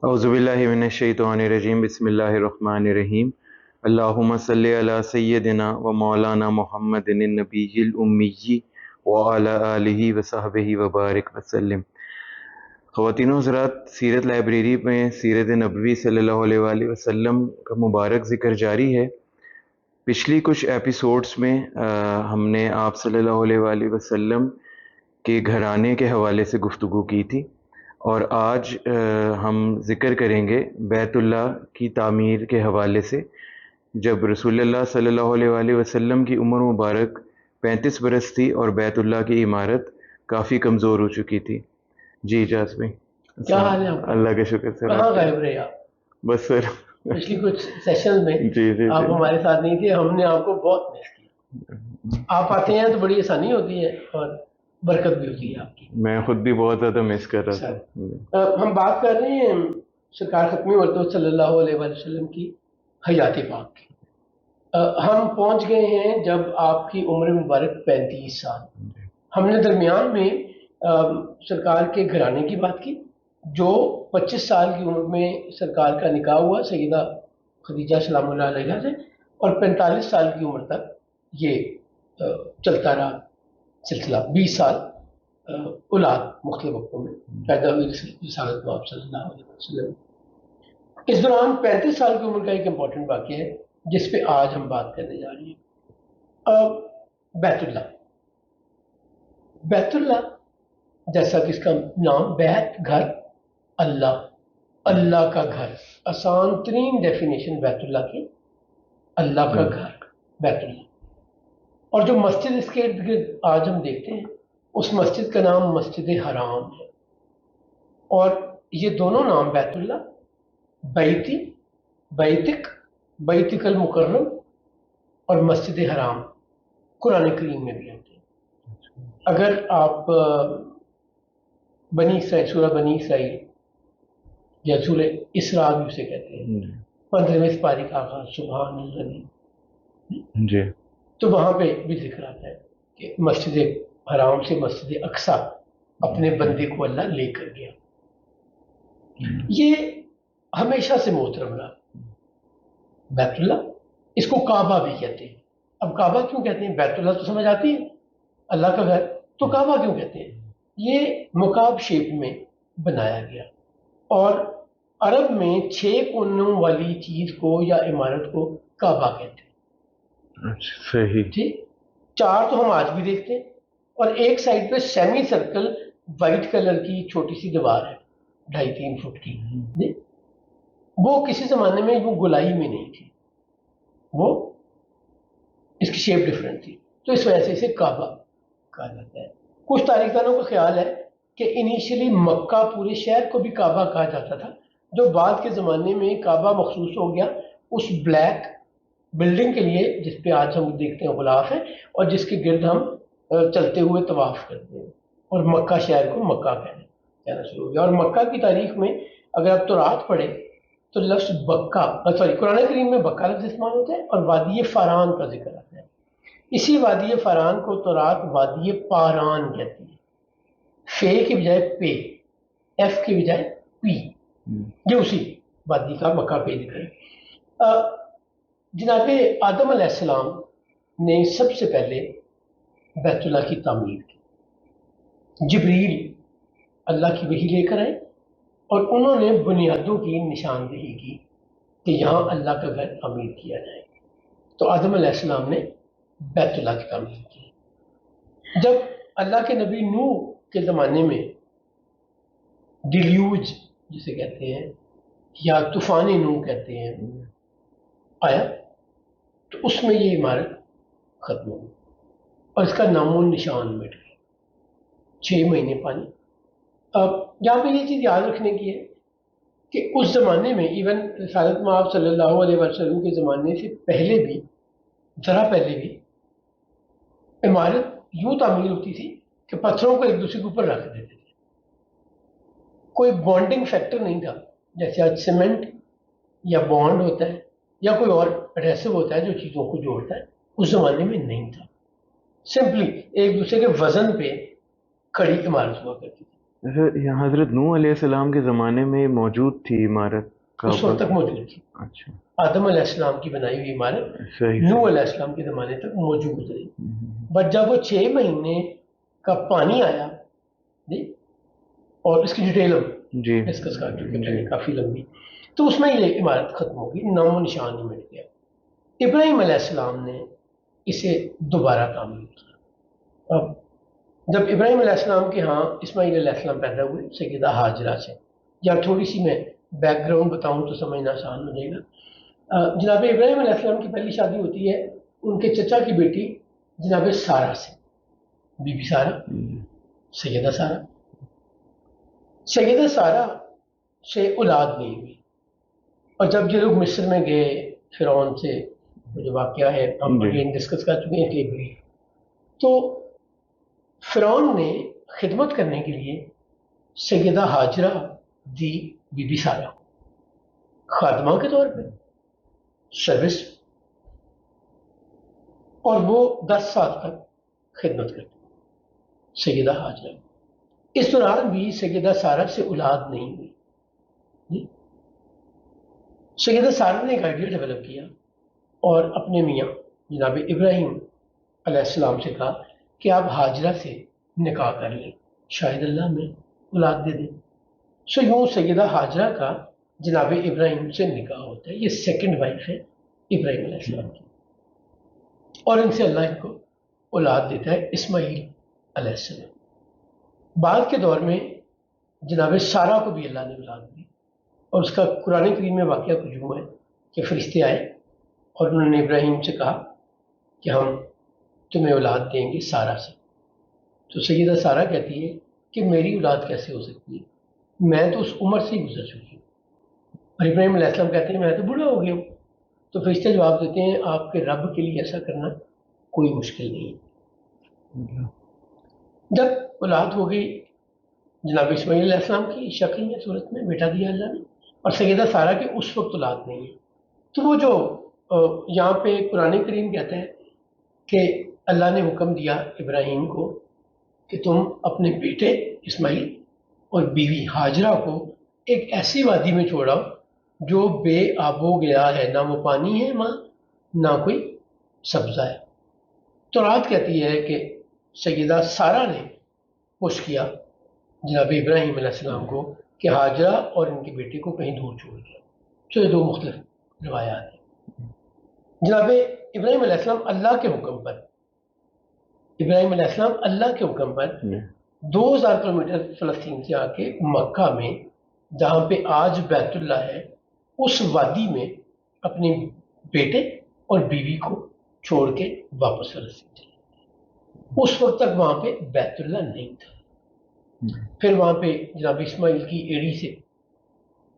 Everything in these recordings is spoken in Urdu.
اعوذ باللہ من الشیطان الرجیم بسم اللہ الرحمن الرحیم اللہم صلی علی سیدنا و مولانا محمد النبی الامی وعلی آلہ وصحبہ وبارک وسلم۔ خواتین و حضرات، سیرت لائبریری میں سیرت نبوی صلی اللہ علیہ وآلہ وسلم کا مبارک ذکر جاری ہے۔ پچھلی کچھ ایپیسوڈز میں ہم نے آپ صلی اللہ علیہ وآلہ وسلم کے گھرانے کے حوالے سے گفتگو کی تھی، اور آج ہم ذکر کریں گے بیت اللہ کی تعمیر کے حوالے سے، جب رسول اللہ صلی اللہ علیہ وآلہ وسلم کی عمر مبارک 35 برس تھی اور بیت اللہ کی عمارت کافی کمزور ہو چکی تھی۔ جی اجاز بھائی، کیا حال ہے آپ؟ اللہ کا شکر سر۔ کہاں غائب رہے آپ؟ بس سر پچھلی کچھ سیشن میں جی آپ ہمارے ساتھ نہیں تھے، ہم نے آپ کو بہت مس کیا۔ آپ آتے ہیں تو بڑی آسانی ہوتی ہے اور برکت بھی ہوتی ہے آپ کی۔ میں خود بھی بہت زیادہ مس کر رہا تھا۔ ہم بات کر رہے ہیں سرکار ختمی مردود صلی اللہ علیہ وآلہ وسلم کی حیات پاک کی۔ ہم پہنچ گئے ہیں جب آپ کی عمر مبارک 35 سال۔ ہم نے درمیان میں سرکار کے گھرانے کی بات کی، جو 25 سال کی عمر میں سرکار کا نکاح ہوا سیدہ خدیجہ سلام اللہ علیہا سے، اور 45 سال کی عمر تک یہ چلتا رہا سلسلہ۔ 20 سال اولاد مختلف وقتوں میں پیدا ہوئی رسالت باب صلی اللہ علیہ وسلم۔ اس دوران 35 سال کی عمر کا ایک امپورٹنٹ واقعہ ہے جس پہ آج ہم بات کرنے جا رہے ہیں، بیت اللہ۔ بیت اللہ، جیسا کہ اس کا نام، بیت گھر، اللہ، اللہ کا گھر، آسان ترین ڈیفینیشن بیت اللہ کی، اللہ کا گھر، بیت اللہ۔ اور جو مسجد اس کے ارد گرد آج ہم دیکھتے ہیں، اس مسجد کا نام مسجد حرام ہے۔ اور یہ دونوں نام بیت اللہ، بیتی، بیتک، بیتک المکرم، اور مسجد حرام قرآن کریم میں بھی آتے ہیں۔ اگر آپ بنی اسرائیل، سورہ بنی اسرائیل یا سورہ اسراء بھی اسے کہتے ہیں، 15ویں سپارے کا آغاز سبحان اللہ، جی، تو وہاں پہ بھی ذکر آتا ہے کہ مسجد حرام سے مسجد اقصیٰ اپنے بندے کو اللہ لے کر گیا۔ یہ ہمیشہ سے محترم رہا بیت اللہ۔ اس کو کعبہ بھی کہتے ہیں۔ اب کعبہ کیوں کہتے ہیں؟ بیت اللہ تو سمجھ آتی ہے، اللہ کا گھر، تو کعبہ کیوں کہتے ہیں؟ یہ مکعب شیپ میں بنایا گیا، اور عرب میں 6 کونوں والی چیز کو یا عمارت کو کعبہ کہتے ہیں۔ صحیح، ٹھیک، 4 تو ہم آج بھی دیکھتے ہیں، اور ایک سائڈ پہ سیمی سرکل وائٹ کلر کی چھوٹی سی دیوار ہے 2.5-3 فٹ کی، وہ کسی زمانے میں وہ گولائی میں نہیں تھی، وہ اس کی شیپ ڈفرینٹ تھی، تو اس وجہ سے اسے کعبہ کہا جاتا ہے۔ کچھ تاریخ دانوں کا خیال ہے کہ انیشلی مکہ، پورے شہر کو بھی کعبہ کہا جاتا تھا، جو بعد کے زمانے میں کعبہ مخصوص ہو گیا اس بلیک بلڈنگ کے لیے جس پہ آج ہم دیکھتے ہیں غلاف ہے، اور جس کے گرد ہم چلتے ہوئے طواف کرتے ہیں، اور مکہ شہر کو مکہ کہنا شروع ہو گیا۔ اور مکہ کی تاریخ میں اگر آپ تورات پڑھیں تو لفظ بکہ، قرآن کریم میں بکہ لفظ استعمال ہوتا ہے، اور وادی فاران کا ذکر آتا ہے۔ اسی وادی فاران کو تورات وادی پاران کہتی ہے، فے کی بجائے پے، ایف کی بجائے پی، یہ اسی وادی کا مکہ پہ ذکر ہے۔ جناب آدم علیہ السلام نے سب سے پہلے بیت اللہ کی تعمیر کی۔ جبریل اللہ کی وحی لے کر آئے، اور انہوں نے بنیادوں کی نشاندہی کی کہ یہاں اللہ کا گھر تعمیر کیا جائے۔ تو آدم علیہ السلام نے بیت اللہ کی تعمیر کی۔ جب اللہ کے نبی نوح کے زمانے میں ڈیلیوج جسے کہتے ہیں، یا طوفان نوح کہتے ہیں، آیا، تو اس میں یہ عمارت ختم ہو گئی، اور اس کا نام و نشان مٹ گیا۔ 6 مہینے پانی۔ اب یہاں پہ یہ چیز یاد رکھنے کی ہے کہ اس زمانے میں، ایون رسالت مآب صلی اللہ علیہ وسلم کے زمانے سے پہلے بھی، ذرا پہلے بھی، عمارت یوں تعمیر ہوتی تھی کہ پتھروں کو ایک دوسرے کے اوپر رکھ دیتے تھے۔ کوئی بانڈنگ فیکٹر نہیں تھا، جیسے آج سیمنٹ یا بانڈ ہوتا ہے یا کوئی اور ایڈھیسو ہوتا ہے جو چیزوں کو جوڑتا ہے، اس زمانے میں نہیں تھا۔ سمپلی ایک دوسرے کے وزن پہ کھڑی عمارت ہوا کرتی تھی۔ یہاں حضرت نوح علیہ السلام کے زمانے میں موجود تھی عمارت اس وقت کعبہ؟ تک موجود تھی. اچھا، آدم علیہ السلام کی بنائی ہوئی عمارت صحیح نوح صحیح. علیہ السلام کے زمانے تک موجود رہی. بٹ جب وہ 6 مہینے کا پانی آیا جی، اور اس کی ڈیٹیل ہم جی ڈسکس کر چکے جی. پہلے کافی لمبی، تو اس میں یہ عمارت ختم ہو گئی، نام و نشان ہی مٹ گیا. ابراہیم علیہ السلام نے اسے دوبارہ تعمیر کیا. اب جب ابراہیم علیہ السلام کے ہاں اسماعیل علیہ السلام پیدا ہوئے سیدہ ہاجرہ سے، یا تھوڑی سی میں بیک گراؤنڈ بتاؤں تو سمجھنا آسان ہو جائے گا. جناب ابراہیم علیہ السلام کی پہلی شادی ہوتی ہے ان کے چچا کی بیٹی جناب سارہ سے، بی بی سارہ، سیدہ سارہ. سیدہ سارہ سے اولاد نہیں ہوئی، اور جب یہ لوگ مصر میں گئے فرعون سے، وہ جو واقعہ ہے ہم جی. اگین ڈسکس کر چکے ہیں کہ brief، تو فرعون نے خدمت کرنے کے لیے سیدہ ہاجرہ دی بی بی سارہ خادمہ کے طور پہ سروس، اور وہ 10 سال تک خدمت کرتی سیدہ ہاجرہ. اس دوران بھی سیدہ سارہ سے اولاد نہیں ہوئی جی. سیدہ سارہ نے ایک آئیڈیا ڈیولپ کیا اور اپنے میاں جناب ابراہیم علیہ السلام سے کہا کہ آپ ہاجرہ سے نکاح کر لیں، شاید اللہ میں اولاد دے دیں. سو یوں سیدہ ہاجرہ کا جناب ابراہیم سے نکاح ہوتا ہے. یہ سیکنڈ وائف ہے ابراہیم علیہ السلام کی، اور ان سے اللہ ان کو اولاد دیتا ہے اسماعیل علیہ السلام. بعد کے دور میں جناب سارہ کو بھی اللہ نے اولاد دی، اور اس کا قرآن کریم میں واقعہ کچھ یوں ہے کہ فرشتے آئے اور انہوں نے ابراہیم سے کہا کہ ہم تمہیں اولاد دیں گے سارہ سے. تو سیدہ سارہ کہتی ہے کہ میری اولاد کیسے ہو سکتی ہے، میں تو اس عمر سے ہی گزر چکی ہوں. اور ابراہیم علیہ السلام کہتے ہیں میں تو بوڑھا ہو گیا ہوں. تو فرشتے جواب دیتے ہیں آپ کے رب کے لیے ایسا کرنا کوئی مشکل نہیں ہے. جب اولاد ہو گئی جناب اسماعیل علیہ السلام کی شکل میں صورت میں بیٹا دیا اللہ نے، اور سیدہ سارہ کی اس وقت اولاد نہیں ہے. تو وہ جو یہاں پہ قرآن کریم کہتا ہے کہ اللہ نے حکم دیا ابراہیم کو کہ تم اپنے بیٹے اسماعیل اور بیوی ہاجرہ کو ایک ایسی وادی میں چھوڑاؤ جو بے آب و گیا ہے، نہ وہ پانی ہے وہاں نہ کوئی سبزہ ہے. تو رات کہتی ہے کہ سیدہ سارہ نے پش کیا جناب ابراہیم علیہ السلام کو کہ ہاجرہ اور ان کے بیٹے کو کہیں دور چھوڑ دیا. تو یہ دو مختلف روایات ہیں. جناب ابراہیم علیہ السلام اللہ کے حکم پر، ابراہیم علیہ السلام اللہ کے حکم پر 2000 کلومیٹر فلسطین سے آ کے مکہ میں جہاں پہ آج بیت اللہ ہے اس وادی میں اپنے بیٹے اور بیوی کو چھوڑ کے واپس فلسطین چلے. اس وقت تک وہاں پہ بیت اللہ نہیں تھا. پھر وہاں پہ جناب اسماعیل کی ایڑی سے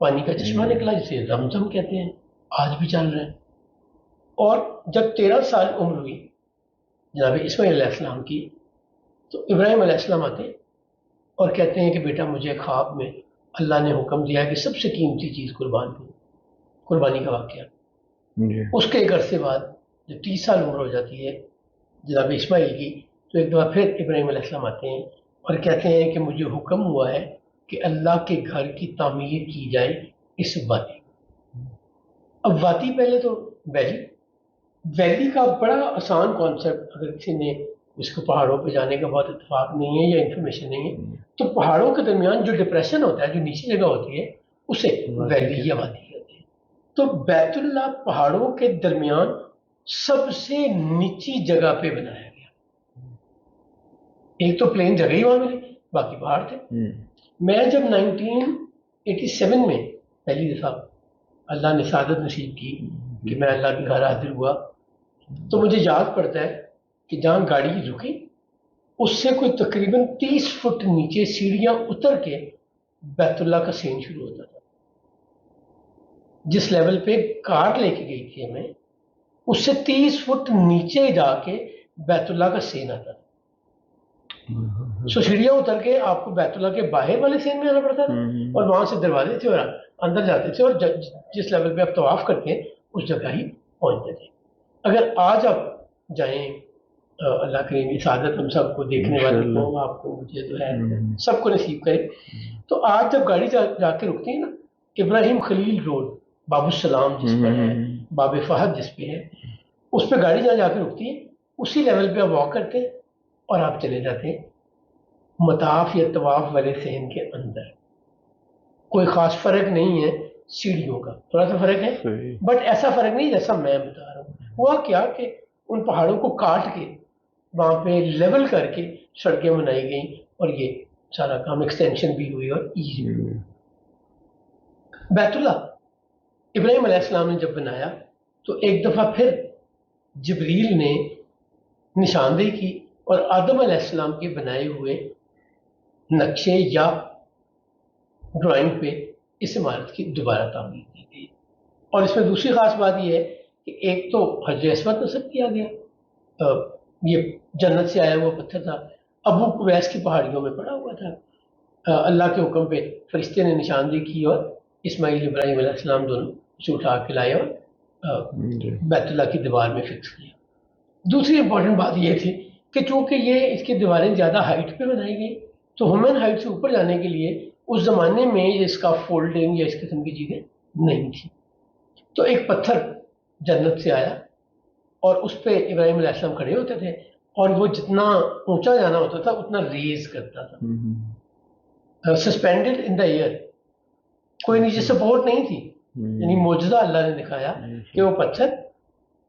پانی کا چشمہ نکلا جسے زمزم کہتے ہیں، آج بھی چل رہا ہے. اور جب 13 سال عمر ہوئی جناب اسماعیل علیہ السلام کی تو ابراہیم علیہ السلام آتے اور کہتے ہیں کہ بیٹا مجھے خواب میں اللہ نے حکم دیا کہ سب سے قیمتی چیز قربان کرو. قربانی کا واقعہ. اس کے ایک عرصے بعد جب 30 سال عمر ہو جاتی ہے جناب اسماعیل کی تو ایک دفعہ پھر ابراہیم علیہ السلام آتے ہیں اور کہتے ہیں کہ مجھے حکم ہوا ہے کہ اللہ کے گھر کی تعمیر کی جائے اس وادی. اب وادی پہلے تو ویلی کا بڑا آسان کانسیپٹ، اگر کسی نے اس کو پہاڑوں پہ جانے کا بہت اتفاق نہیں ہے یا انفارمیشن نہیں ہے تو پہاڑوں کے درمیان جو ڈپریشن ہوتا ہے جو نیچی جگہ ہوتی ہے اسے ویلی یا وادی کہتے ہیں. تو بیت اللہ پہاڑوں کے درمیان سب سے نیچی جگہ پہ بنایا گیا. ایک تو پلین جگہ ہی وہاں ملی، باقی پہاڑ تھے. میں جب 1987 میں پہلی دفعہ اللہ نے سعادت نصیب کی کہ میں اللہ کے گھر حاضر ہوا تو مجھے یاد پڑتا ہے کہ جہاں گاڑی رکی اس سے کوئی تقریباً 30 فٹ نیچے سیڑھیاں اتر کے بیت اللہ کا سین شروع ہوتا تھا. جس لیول پہ کار لے کے گئی تھی ہمیں اس سے 30 فٹ نیچے جا کے بیت اللہ کا سین آتا تھا. سیڑھیاں اتر کے آپ کو بیت اللہ کے باہر والے سین میں آنا پڑتا تھا اور وہاں سے دروازے تھے اور اندر جاتے تھے اور جس لیول پہ آپ طواف کرتے ہیں اس جگہ ہی پہنچتے تھے. اگر آج آپ جائیں اللہ کریم کی سعادت ہم سب کو، دیکھنے والے کو، آپ کو، مجھے تو ہے، سب کو نصیب کرے۔ تو آج جب گاڑی جا کے رکتی ہے نا، ابراہیم خلیل روڈ، باب السلام جس پر ہے، باب فہد جس پہ ہے، اس پہ گاڑی جہاں جا کے رکتی ہے اسی لیول پہ آپ واک کرتے ہیں اور آپ چلے جاتے ہیں مطاف یا طواف والے صحن کے اندر۔ کوئی خاص فرق نہیں ہے سیڑھیوں کا، تھوڑا سا فرق ہے بٹ ایسا فرق نہیں جیسا میں بتا رہا ہوں۔ ہوا کیا کہ ان پہاڑوں کو کاٹ کے وہاں پہ لیول کر کے سڑکیں بنائی گئیں اور یہ سارا کام ایکسٹینشن بھی ہوئی اور ایزی ہوئی۔ بیت اللہ ابراہیم علیہ السلام نے جب بنایا تو ایک دفعہ پھر جبریل نے نشاندہی کی اور آدم علیہ السلام کے بنائے ہوئے نقشے یا ڈرائنگ پہ اس عمارت کی دوبارہ تعمیر کی گئی۔ اور اس میں دوسری خاص بات یہ ہے کہ ایک تو حجر اسود نصب کیا گیا، یہ جنت سے آیا ہوا پتھر تھا، ابو قبیس کی پہاڑیوں میں پڑا ہوا تھا، اللہ کے حکم پہ فرشتے نے نشاندہی کی اور اسماعیل ابراہیم علیہ السلام دونوں اسے اٹھا کے لائے اور بیت اللہ کی دیوار میں فکس کیا۔ دوسری امپورٹنٹ بات یہ تھی کہ چونکہ یہ اس کی دیواریں زیادہ ہائٹ پہ بنائی گئی تو ہیومن ہائٹ سے اوپر جانے کے لیے اس زمانے میں اس کا فولڈنگ یا اس قسم کی چیزیں نہیں تھی، تو ایک پتھر جنت سے آیا اور اس پہ ابراہیم علیہ السلام کھڑے ہوتے تھے اور وہ جتنا اونچا جانا ہوتا تھا اتنا ریز کرتا تھا، سسپینڈڈ ان دا ایئر، کوئی نیچے سپورٹ نہیں تھی۔ یعنی معجزہ اللہ نے دکھایا کہ وہ پتھر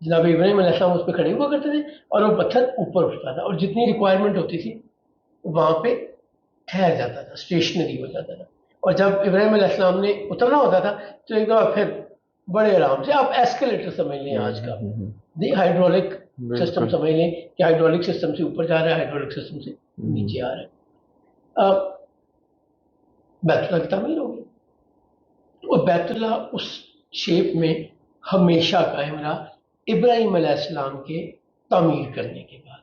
جناب ابراہیم علیہ السلام اس پہ کھڑے ہوا کرتے تھے اور وہ پتھر اوپر اٹھتا تھا اور جتنی ریکوائرمنٹ ہوتی تھی وہاں پہ ٹھہر جاتا تھا، اسٹیشنری ہو جاتا تھا۔ اور جب ابراہیم علیہ السلام نے اترنا ہوتا تھا تو ایک دفعہ پھر بڑے آرام سے، آپ ایسکیلیٹر سمجھ لیں آج کا، ہائیڈرولک سسٹم سمجھ لیں کہ ہائیڈرولک سسٹم سے اوپر جا رہا ہے، ہائیڈرولک سسٹم سے نیچے آ رہا ہے۔ بیت اللہ کی تعمیر ہو گئی اور بیت اللہ اس شیپ میں ہمیشہ قائم رہا ابراہیم علیہ السلام کے تعمیر کرنے کے بعد۔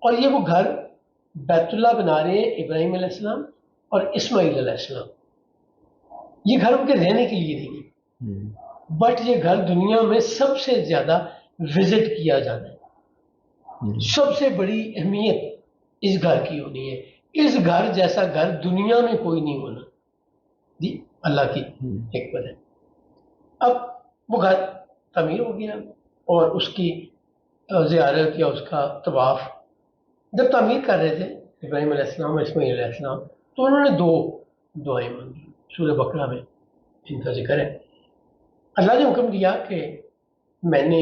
اور یہ وہ گھر بیت اللہ بنا رہے ہیں ابراہیم علیہ السلام اور اسماعیل علیہ السلام، یہ گھر ان کے رہنے کے لیے نہیں، بٹ یہ گھر دنیا میں سب سے زیادہ وزٹ کیا جانا ہے، سب سے بڑی اہمیت اس گھر کی ہونی ہے۔ اس گھر جیسا گھر دنیا میں کوئی نہیں ہونا، جی اللہ کی حکمت ہے۔ اب وہ گھر تعمیر ہو گیا اور اس کی زیارت یا اس کا طواف جب تعمیر کر رہے تھے ابراہیم علیہ السلام اور اسماعیل علیہ السلام تو انہوں نے دو دعائیں مانگی، سورہ بقرہ میں ان کا ذکر ہے۔ اللہ نے حکم دیا کہ میں نے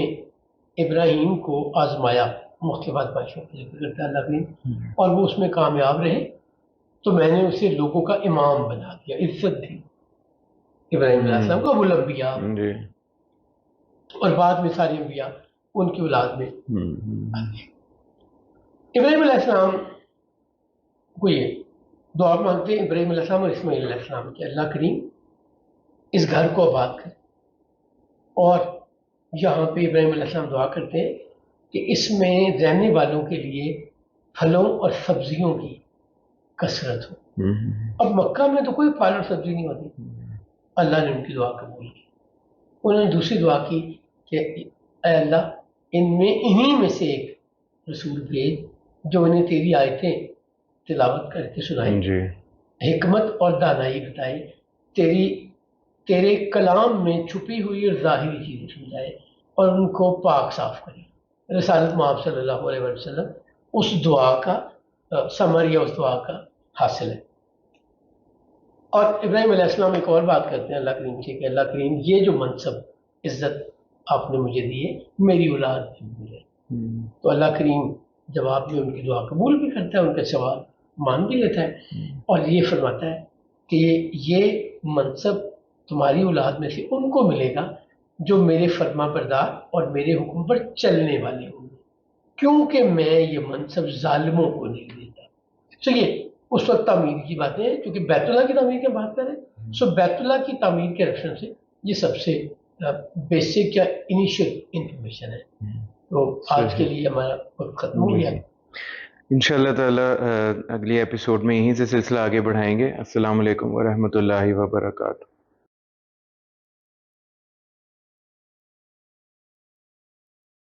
ابراہیم کو آزمایا، مختلف آزمائشوں کا ذکر کرتا ہے اللہ نے، اور وہ اس میں کامیاب رہے تو میں نے اسے لوگوں کا امام بنا دیا، عزت دی ابراہیم علیہ السلام کو، ابو الانبیاء، اور بعد میں سارے انبیاء ان کی اولاد میں آتے۔ ابراہیم علیہ السلام کو یہ دعا مانگتے ہیں ابراہیم علیہ السلام اور اسماعیل علیہ السلام کہ اللہ کریم اس گھر کو آباد کر، اور یہاں پہ ابراہیم علیہ السلام دعا کرتے ہیں کہ اس میں رہنے والوں کے لیے پھلوں اور سبزیوں کی کثرت ہو۔ اب مکہ میں تو کوئی پھل اور سبزی نہیں ہوتی، اللہ نے ان کی دعا قبول کی۔ انہوں نے دوسری دعا کی کہ اے اللہ انہی میں سے ایک رسول بھیج جو انہیں تیری آیتیں تلاوت کر کے سنائے، حکمت اور دانائی بتائے، تیرے کلام میں چھپی ہوئی اور ظاہری چیزیں سمجھائے اور ان کو پاک صاف کرے۔ رسالت مآب صلی اللہ علیہ وسلم اس دعا کا ثمر یا اس دعا کا حاصل ہے۔ اور ابراہیم علیہ السلام ایک اور بات کرتے ہیں اللہ کریم سے کہ اللہ کریم یہ جو منصب عزت آپ نے مجھے دی ہے میری اولاد سے ملے، تو اللہ کریم جواب میں ان کی دعا قبول بھی کرتا ہے، ان کا سوال مان بھی لیتا ہے اور یہ فرماتا ہے کہ یہ منصب تمہاری اولاد میں سے ان کو ملے گا جو میرے فرما بردار اور میرے حکم پر چلنے والے ہوں گے، کیونکہ میں یہ منصب ظالموں کو نہیں دیتا۔ تو یہ اس وقت تعمیر کی باتیں ہیں، کیونکہ بیت اللہ کی تعمیر کی بات کریں، سو بیت اللہ کی تعمیر کے ریفرنس سے یہ سب سے بیسک یا انیشیل انفارمیشن ہے۔ تو آج کے لیے ہمارا وقت ختم ہو گیا۔ انشاءاللہ تعالیٰ اگلی ایپیسوڈ میں یہیں سے سلسلہ آگے بڑھائیں گے۔ السلام علیکم ورحمۃ اللہ وبرکاتہ۔